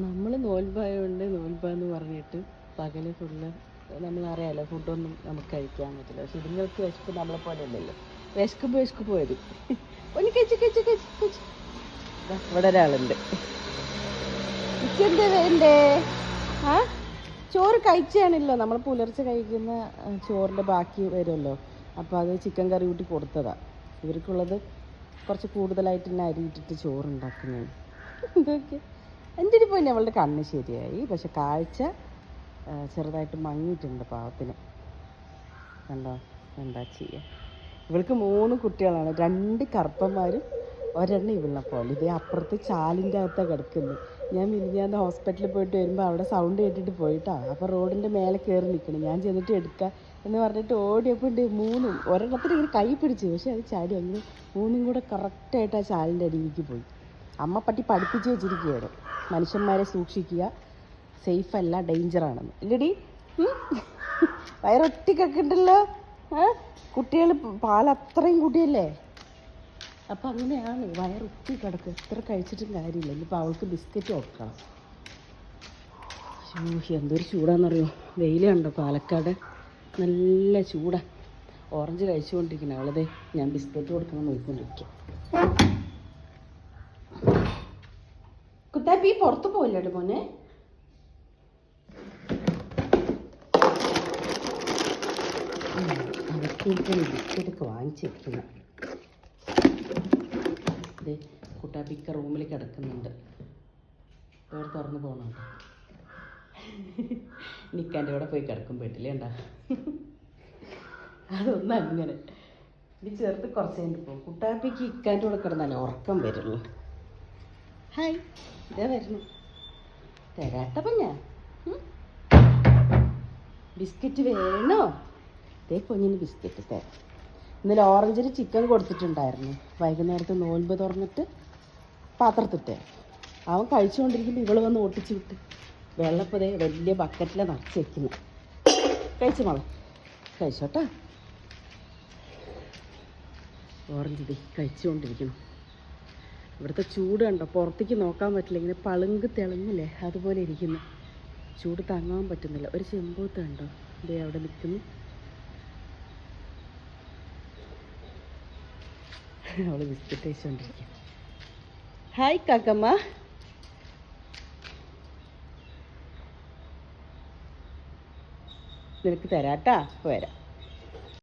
നമ്മൾ നോൽമ്പായതുകൊണ്ട് നോൽമ്പാന്ന് പറഞ്ഞിട്ട് പകല് ഫുള്ള് നമ്മളറിയാമല്ലോ ഫുഡൊന്നും നമുക്ക് കഴിക്കാൻ പറ്റില്ല. പക്ഷെ ഇതുങ്ങൾക്ക് വിശപ്പ് നമ്മളെ പോലെ അല്ലല്ലോ. വിശക്കുമ്പോൾ വരും. ഒന്ന് കഴിച്ച്. ഇവിടെ ഒരാളുണ്ട്. ഇക്കെന്താ വേണ്ടേ? ആ ചോറ് കഴിച്ചാണല്ലോ. നമ്മൾ പുലർച്ചെ കഴിക്കുന്ന ചോറിൻ്റെ ബാക്കി വരുമല്ലോ. അപ്പോൾ അത് ചിക്കൻ കറി കൂട്ടി കൊടുത്തതാണ്. ഇവർക്കുള്ളത് കുറച്ച് കൂടുതലായിട്ട് തന്നെ അരിയിട്ടിട്ട് ചോറുണ്ടാക്കുന്നതാണ്. ഇതൊക്കെ എൻ്റെ ഒരു പോയി അവളുടെ കണ്ണ് ശരിയായി. പക്ഷെ കാഴ്ച ചെറുതായിട്ട് മങ്ങിയിട്ടുണ്ട് പാവത്തിന്. കണ്ടോ? എന്താ ചെയ്യുക? ഇവൾക്ക് 3 കുട്ടികളാണ്. 2 കറുപ്പന്മാരും ഒരെണ്ണം ഇവളെ പോലെ. ഇതേ അപ്പുറത്ത് ചാലിൻ്റെ അകത്താണ് കിടക്കുന്നത്. ഞാൻ മിനിഞ്ഞാന്ന് ഹോസ്പിറ്റലിൽ പോയിട്ട് വരുമ്പോൾ അവിടെ സൗണ്ട് കേട്ടിട്ട് പോയിട്ടാ. അപ്പോൾ റോഡിൻ്റെ മേലെ കയറി നിൽക്കണം. ഞാൻ ചെന്നിട്ട് എടുക്കാം എന്ന് പറഞ്ഞിട്ട് ഓടിയപ്പോൾ ഉണ്ട് 3 ഒരെണ്ണത്തിന് ഇങ്ങനെ കൈ പിടിച്ചു. പക്ഷെ അത് ചാടി അങ്ങനെ 3 കൂടെ കറക്റ്റായിട്ട് ആ ചാലിൻ്റെ അടിയിലേക്ക് പോയി. അമ്മ പട്ടി പഠിപ്പിച്ച് വെച്ചിരിക്കുകയാണ്, മനുഷ്യന്മാരെ സൂക്ഷിക്കുക, സേഫല്ല, ഡേഞ്ചറാണെന്ന്. ഇല്ലടി വയറൊറ്റക്കൊക്കെ ഉണ്ടല്ലോ. കുട്ടികൾ പാൽ അത്രയും കൂട്ടിയല്ലേ. അപ്പം അങ്ങനെയാണ് വയറൊത്തി കിടക്കുക. എത്ര കഴിച്ചിട്ടും കാര്യമില്ല. ഇനിയിപ്പോൾ അവൾക്ക് ബിസ്ക്കറ്റ് കൊടുക്കണം. എന്തൊരു ചൂടാണെന്നറിയോ. വെയിൽ കണ്ടോ പാലക്കാട്? നല്ല ചൂടാണ്. ഓറഞ്ച് കഴിച്ചുകൊണ്ടിരിക്കണം അവളതേ. ഞാൻ ബിസ്ക്കറ്റ് കൊടുക്കണം നോക്കിക്കൊണ്ടിരിക്കും. കുത്താപ്പി പുറത്ത് പോയില്ലേട്ടോ മോനെ? അവർക്ക് ബിസ്ക്കറ്റൊക്കെ വാങ്ങിച്ചിരിക്കണം. അതെ, കുട്ടാപ്പിക്ക റൂമിൽ കിടക്കുന്നുണ്ട്. ഡോർ തുറന്ന് പോകണുണ്ട്. നിൽക്കാൻ്റെ കൂടെ പോയി കിടക്കും വീട്ടിലേ ഉണ്ടാ. അതൊന്നും അങ്ങനെ. ഇനി ചേർത്ത് കുറച്ച് കഴിഞ്ഞിട്ട് പോകും. കുട്ടാപ്പിക്ക് ഇക്കാൻ്റെ കൂടെ കിടന്നാലേ ഉറക്കം വരുള്ളൂ. ഹായ്, ഇതേ വരുന്നു. തരാട്ടപ്പം ഞാൻ ബിസ്ക്കറ്റ് വേണോ? ഇതേ കുഞ്ഞിന് ബിസ്ക്കറ്റ് തരാം. ഇന്നലെ ഓറഞ്ചിന് ചിക്കൻ കൊടുത്തിട്ടുണ്ടായിരുന്നു. വൈകുന്നേരത്ത് നോൻപ് തുറന്നിട്ട് പാത്രത്തിട്ടേ അവൻ കഴിച്ചുകൊണ്ടിരിക്കുമ്പോൾ ഇവള് വന്ന് ഒട്ടിച്ച് വിട്ട്. വെള്ളപ്പതേ വലിയ ബക്കറ്റിലാണ് നിറച്ച് വെക്കുന്നത്. കഴിച്ചു മോളെ, കഴിച്ചോട്ടാ. ഓറഞ്ച് ഇതേ കഴിച്ചുകൊണ്ടിരിക്കണം. ഇവിടുത്തെ ചൂട് കണ്ടോ? പുറത്തേക്ക് നോക്കാൻ പറ്റില്ല. ഇങ്ങനെ പളുങ്ക് തിളങ്ങില്ലേ അതുപോലെ ഇരിക്കുന്നു. ചൂട് താങ്ങാൻ പറ്റുന്നില്ല. ഒരു ചെമ്പൂത്ത് കണ്ടോ? ഇതേ അവിടെ നിൽക്കുന്നു. അവള് ബിസ്ക്കറ്റ് കഴിച്ചുകൊണ്ടിരിക്കുക. ഹായ് കാക്കമ്മ. നിനക്ക് തരാട്ടാ, വരാം.